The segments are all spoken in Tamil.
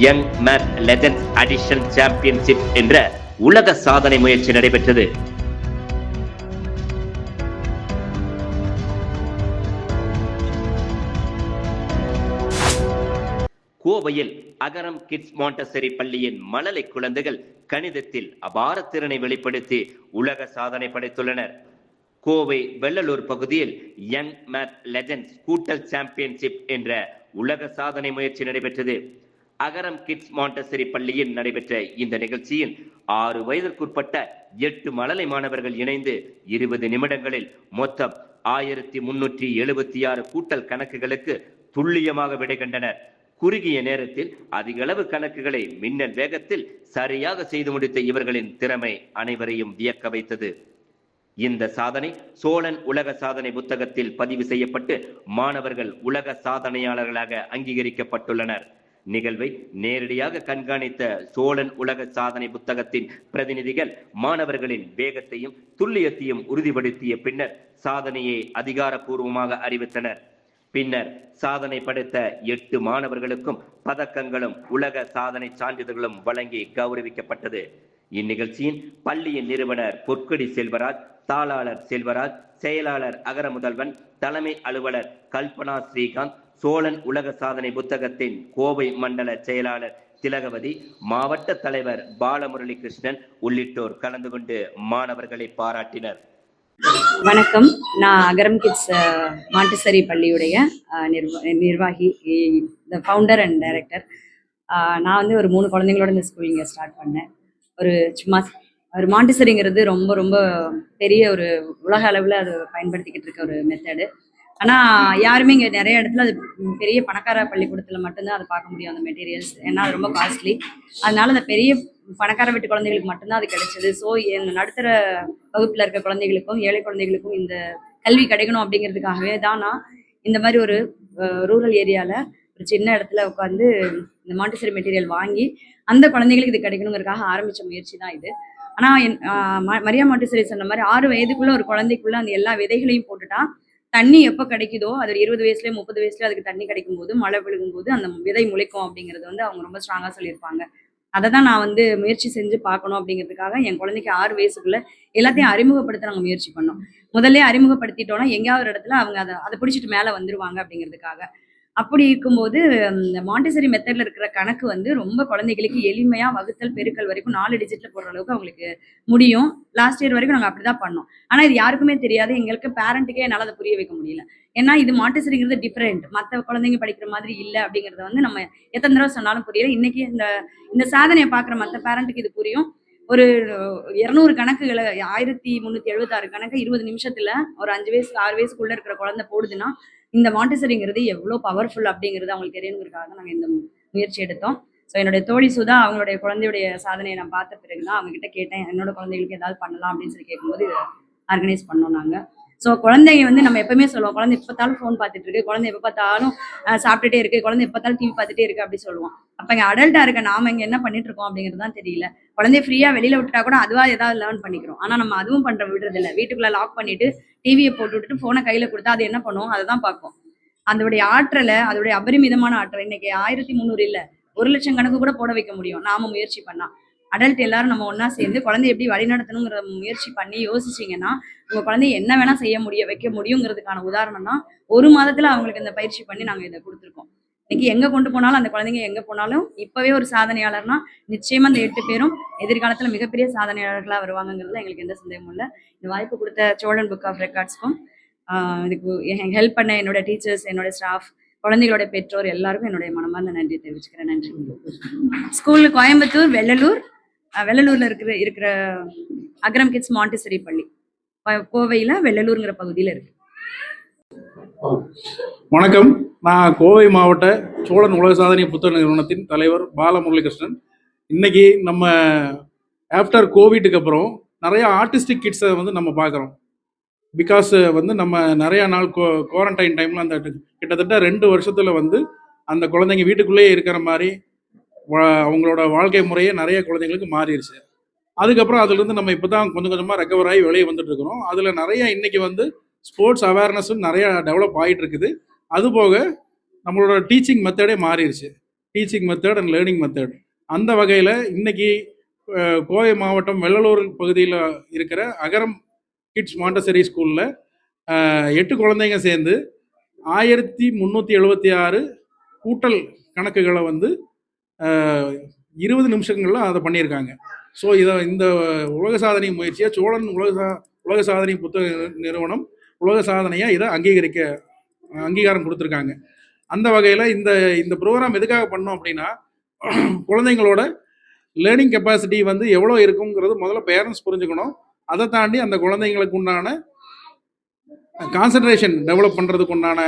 Young man legends addition championship என்ற உலக சாதனை முயற்சி நடைபெற்றது. கோவையில் அகரம் கிட்ஸ் மாண்டசரி பள்ளியின் மழலை குழந்தைகள் கணிதத்தில் அபார திறனை வெளிப்படுத்தி உலக சாதனை படைத்துள்ளனர். கோவை வெள்ளலூர் பகுதியில் யங் மேத் லெஜண்ட்ஸ் கூட்டல் சாம்பியன்ஷிப் என்ற உலக சாதனை முயற்சி நடைபெற்றது. அகரம் கிட்ஸ் மாண்டசரி பள்ளியில் நடைபெற்ற இந்த நிகழ்ச்சியில் 6 வயதிற்குட்பட்ட 8 மழலை மாணவர்கள் இணைந்து 20 நிமிடங்களில் மொத்தம் 1376 கூட்டல் கணக்குகளுக்கு துல்லியமாக விடை கண்டனர். குறுகிய நேரத்தில் அதிகளவு கணக்குகளை மின்னல் வேகத்தில் சரியாக செய்து முடித்த இவர்களின் திறமை அனைவரையும் வியக்க வைத்தது. இந்த சாதனை சோழன் உலக சாதனை புத்தகத்தில் பதிவு செய்யப்பட்டு மாணவர்கள் உலக சாதனையாளர்களாக அங்கீகரிக்கப்பட்டுள்ளனர். நிகழ்வை நேரடியாக கண்காணித்த சோழன் உலக சாதனை புத்தகத்தின் பிரதிநிதிகள் மாணவர்களின் வேகத்தையும் துல்லியத்தையும் உறுதிப்படுத்திய பின்னர் சாதனையை அதிகாரப்பூர்வமாக அறிவித்தனர். பின்னர் சாதனை படைத்த 8 மாணவர்களுக்கும் பதக்கங்களும் உலக சாதனை சான்றிதழ்களும் வழங்கி கௌரவிக்கப்பட்டது. இந்நிகழ்ச்சியின் பள்ளியின் நிறுவனர் பொற்கொடி செல்வராஜ், தாளாளர் செல்வராஜ், செயலாளர் அகர முதல்வன், தலைமை அலுவலர் கல்பனா ஸ்ரீகாந்த், சோழன் உலக சாதனை புத்தகத்தின் கோவை மண்டல செயலாளர் திலகவதி, மாவட்ட தலைவர் பாலமுரளி கிருஷ்ணன் உள்ளிட்டோர் கலந்து கொண்டு மாணவர்களை பாராட்டினர். வணக்கம். நான் அகரம் கிட்ஸ் மாண்டசரி பள்ளியுடைய நிர்வாகி, ஃபவுண்டர் அண்ட் டைரக்டர். நான் வந்து ஒரு 3 குழந்தைங்களோட இந்த ஸ்கூல் இங்கே ஸ்டார்ட் பண்ணேன். சும்மா ஒரு மாண்டசரிங்கிறது ரொம்ப ரொம்ப பெரிய ஒரு உலக அளவில் அது பயன்படுத்திக்கிட்டு இருக்க ஒரு மெத்தடு. ஆனால் யாருமே இங்கே நிறைய இடத்துல அது பெரிய பணக்கார பள்ளிக்கூடத்தில் மட்டும்தான் அதை பார்க்க முடியும், அந்த மெட்டீரியல்ஸ். ஏன்னா அது ரொம்ப காஸ்ட்லி. அதனால அந்த பெரிய பணக்கார வீட்டு குழந்தைகளுக்கு மட்டும்தான் அது கிடைச்சது. ஸோ இந்த நடுத்தர வகுப்பில் இருக்க குழந்தைகளுக்கும் ஏழை குழந்தைகளுக்கும் இந்த கல்வி கிடைக்கணும் அப்படிங்கிறதுக்காகவே தான் நான் இந்த மாதிரி ஒரு ரூரல் ஏரியாவில் ஒரு சின்ன இடத்துல உட்காந்து இந்த மாண்டசரி மெட்டீரியல் வாங்கி அந்த குழந்தைகளுக்கு இது கிடைக்கணுங்கிறதுக்காக ஆரம்பித்த முயற்சி தான் இது. ஆனால் மரியா மாண்டசரி சொன்ன மாதிரி 6 வயதுக்குள்ள ஒரு குழந்தைக்குள்ள அந்த எல்லா விதைகளையும் போட்டுட்டா தண்ணி எப்போ கிடைக்குதோ அது 20 வயசுலேயே 30 வயசுலேயே அதுக்கு தண்ணி கிடைக்கும் போது, மழை விழுகும்போது அந்த விதை முளைக்கும் அப்படிங்கிறது வந்து அவங்க ரொம்ப ஸ்ட்ராங்காக சொல்லியிருப்பாங்க. அதை தான் நான் வந்து முயற்சி செஞ்சு பார்க்கணும் அப்படிங்கிறதுக்காக என் குழந்தைக்கு 6 வயசுக்குள்ள எல்லாத்தையும் அறிமுகப்படுத்த நாங்கள் முயற்சி பண்ணோம். முதல்ல அறிமுகப்படுத்திட்டோம்னா எங்கேயாவது ஒரு இடத்துல அவங்க அதை பிடிச்சிட்டு மேலே வந்துருவாங்க அப்படிங்கிறதுக்காக. அப்படி இருக்கும்போது இந்த மாண்டசரி மெத்தட்ல இருக்கிற கணக்கு வந்து ரொம்ப குழந்தைகளுக்கு எளிமையா வகுத்தல் பெருக்கல் வரைக்கும் 4 டிஜிட்ல போடுற அளவுக்கு அவங்களுக்கு முடியும். லாஸ்ட் இயர் வரைக்கும் நாங்கள் அப்படிதான் பண்ணோம். ஆனா இது யாருக்குமே தெரியாது. எங்களுக்கு பேரண்ட்டுக்கே என்னால் அதை புரிய வைக்க முடியல. ஏன்னா இது மாண்டசரிங்கிறது டிஃப்ரெண்ட், மற்ற குழந்தைங்க படிக்கிற மாதிரி இல்லை அப்படிங்கிறத வந்து நம்ம எத்தனை தடவை சொன்னாலும் புரியல. இன்னைக்கு இந்த சாதனையை பார்க்குற மற்ற பேரண்ட்டுக்கு இது புரியும். ஒரு 200 கணக்குகளை 1376 கணக்கு 20 நிமிஷத்துல ஒரு 5 வயசு 6 வயசுக்குள்ள இருக்கிற குழந்தை போடுதுன்னா இந்த மாண்டசரிங்கிறது எவ்வளோ பவர்ஃபுல் அப்படிங்கிறது அவங்களுக்கு தெரியணுங்கிறதுக்காக நாங்கள் இந்த முயற்சி எடுத்தோம். ஸோ என்னுடைய தோழி சுதா அவங்களுடைய குழந்தையுடைய சாதனையை நான் பார்த்த பிறகுதான் அவங்க கிட்ட கேட்டேன், என்னோட குழந்தைகளுக்கு ஏதாவது பண்ணலாம் அப்படின்னு சொல்லி கேட்கும்போது இதை ஆர்கனைஸ் பண்ணோம் நாங்கள். ஸோ குழந்தைங்க வந்து நம்ம எப்பவுமே சொல்லுவோம், குழந்தை எப்போ பார்த்தாலும் ஃபோன் பார்த்துட்டு இருக்கு, குழந்தை எப்போ பார்த்தாலும் சாப்பிட்டுட்டே இருக்கு, குழந்தை எப்போ பார்த்தாலும் டிவி பார்த்துட்டே இருக்கு அப்படி சொல்லுவோம். அப்போ இங்கே அடல்ட்டாக இருக்க நாம இங்கே என்ன பண்ணிட்டு இருக்கோம் அப்படிங்கிறது தான் தெரியல. குழந்தைய ஃப்ரீயாக வெளியில விட்டுட்டா கூட அதுவாக ஏதாவது லேர்ன் பண்ணிக்கிறோம். ஆனால் நம்ம அதுவும் விடுறது இல்லை. வீட்டுக்குள்ளே லாக் பண்ணிட்டு டிவியை போட்டு விட்டுட்டு ஃபோனை கையில் கொடுத்தா அது என்ன பண்ணுவோம், அதை தான் பார்க்கும். அதோடைய ஆற்றலை, அதோடைய அபரிமிதமான ஆற்றல் இன்னைக்கு 1300 இல்லை 1,00,000 கணக்கு கூட போட வைக்க முடியும் நாம முயற்சி பண்ணா. அடல்ட் எல்லாரும் நம்ம ஒன்னா சேர்ந்து குழந்தைய எப்படி வழிநடத்தணுங்கிற முயற்சி பண்ணி யோசிச்சிங்கன்னா உங்க குழந்தைய என்ன வேணா வைக்க முடியுங்கிறதுக்கான உதாரணம் தான் 1 மாதத்துல அவங்களுக்கு இந்த பயிற்சி பண்ணி நாங்க இதை கொடுத்துருக்கோம். இன்னைக்கு எங்க கொண்டு போனாலும் அந்த குழந்தைங்க எங்க போனாலும் இப்பவே ஒரு சாதனையாளர்னா நிச்சயமா அந்த 8 பேரும் எதிர்காலத்துல மிகப்பெரிய சாதனையாளர்களா வருவாங்கிறதுல எங்களுக்கு எந்த சந்தேகமும் இல்லை. இந்த வாய்ப்பு கொடுத்த சோழன் புக் ஆஃப் ரெக்கார்ட்ஸ்க்கும் இதுக்கு ஹெல்ப் பண்ண என்னோட டீச்சர்ஸ், என்னோட ஸ்டாஃப், குழந்தைகளோட பெற்றோர் எல்லாருக்கும் என்னுடைய மனமார்ந்த நன்றி தெரிவிச்சுக்கிறேன். நன்றி. ஸ்கூல் கோயம்புத்தூர் வெள்ளலூர்ல இருக்கிற அகரம் கிட்ஸ் மாண்டசரி பள்ளி கோவையில வெள்ளலூர்ங்கிற பகுதியில இருக்கு. வணக்கம். நான் கோவை மாவட்ட சோழன் உலக சாதனை புத்தக நிறுவனத்தின் தலைவர் பாலமுரளி கிருஷ்ணன். இன்னைக்கு நம்ம ஆஃப்டர் கோவிட்டுக்கு அப்புறம் நிறைய ஆர்டிஸ்டிக் கிட்ஸை வந்து நம்ம பார்க்குறோம். பிகாஸ் வந்து நம்ம நிறையா நாள் குவாரண்டைன் டைமில் அந்த கிட்டத்தட்ட 2 வருஷத்தில் வந்து அந்த குழந்தைங்க வீட்டுக்குள்ளேயே இருக்கிற மாதிரி அவங்களோட வாழ்க்கை முறையே நிறைய குழந்தைங்களுக்கு மாறிடுச்சு. அதுக்கப்புறம் அதுலேருந்து நம்ம இப்போ தான் கொஞ்சம் கொஞ்சமாக ரெக்கவர் ஆகி வெளியே வந்துட்டு இருக்கிறோம். அதில் நிறைய இன்னைக்கு வந்து ஸ்போர்ட்ஸ் அவேர்னஸும் நிறையா டெவலப் ஆகிட்டு இருக்குது. அதுபோக நம்மளோட டீச்சிங் மெத்தடே மாறிடுச்சு. Teaching method and learning method. அந்த வகையில் இன்னைக்கு கோவை மாவட்டம் வெள்ளலூர் பகுதியில் இருக்கிற அகரம் கிட்ஸ் மாண்டசரி ஸ்கூலில் 8 குழந்தைங்க சேர்ந்து 1376 கூட்டல் கணக்குகளை வந்து 20 நிமிஷங்களில் அதை பண்ணியிருக்காங்க. ஸோ இந்த உலக சாதனை முயற்சியை சோழன் உலக சாதனை புத்தக நிறுவனம் உலக சாதனையாக இதை அங்கீகாரம் கொடுத்துருக்காங்க. அந்த வகையில் இந்த ப்ரோக்ராம் எதுக்காக பண்ணோம் அப்படின்னா, குழந்தைங்களோட லேர்னிங் கெப்பாசிட்டி வந்து எவ்வளோ இருக்குங்கிறது முதல்ல பேரண்ட்ஸ் புரிஞ்சுக்கணும். அதை தாண்டி அந்த குழந்தைங்களுக்கு உண்டான கான்சன்ட்ரேஷன் டெவலப் பண்ணுறதுக்கு உண்டான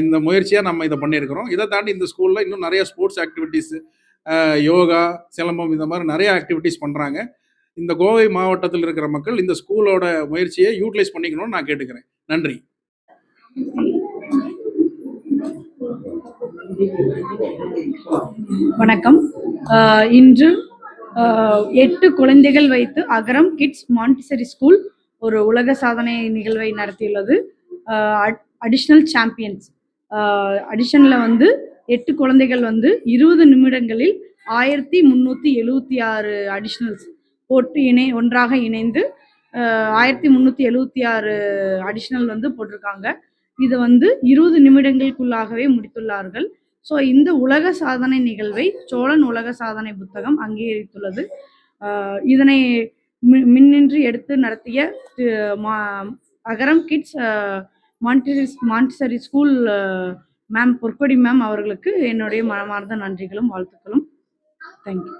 இந்த முயற்சியாக நம்ம இதை பண்ணியிருக்கிறோம். இதை தாண்டி இந்த ஸ்கூலில் இன்னும் நிறைய ஸ்போர்ட்ஸ் ஆக்டிவிட்டீஸ், யோகா, சிலம்பம், இந்த மாதிரி நிறைய ஆக்டிவிட்டீஸ் பண்ணுறாங்க. இந்த கோவை மாவட்டத்தில் இருக்கிற மக்கள் இந்த ஸ்கூலோட முயற்சியை யூட்டிலைஸ் பண்ணிக்கணும்னு நான் கேட்டுக்கிறேன். நன்றி. வணக்கம். இன்று 8 குழந்தைகள் வைத்து அகரம் கிட்ஸ் மாண்டிசரி ஸ்கூல் ஒரு உலக சாதனை நிகழ்வை நடத்தியுள்ளது. அடிஷ்னல் சாம்பியன்ஸ் அடிஷனில் வந்து 8 குழந்தைகள் வந்து 20 நிமிடங்களில் 1376 அடிஷ்னல்ஸ் போட்டு ஒன்றாக இணைந்து 1376 அடிஷ்னல் வந்து போட்டிருக்காங்க. இது வந்து 20 நிமிடங்களுக்குள்ளாகவே முடித்துள்ளார்கள். ஸோ இந்த உலக சாதனை நிகழ்வை சோழன் உலக சாதனை புத்தகம் அங்கீகரித்துள்ளது. இதனை மின்னின்றி எடுத்து நடத்திய அகரம் கிட்ஸ் மாண்டிசரி ஸ்கூல் மேம் பொற்கொடி மேம் அவர்களுக்கு என்னுடைய மனமார்ந்த நன்றிகளும் வாழ்த்துக்களும். தேங்க்யூ.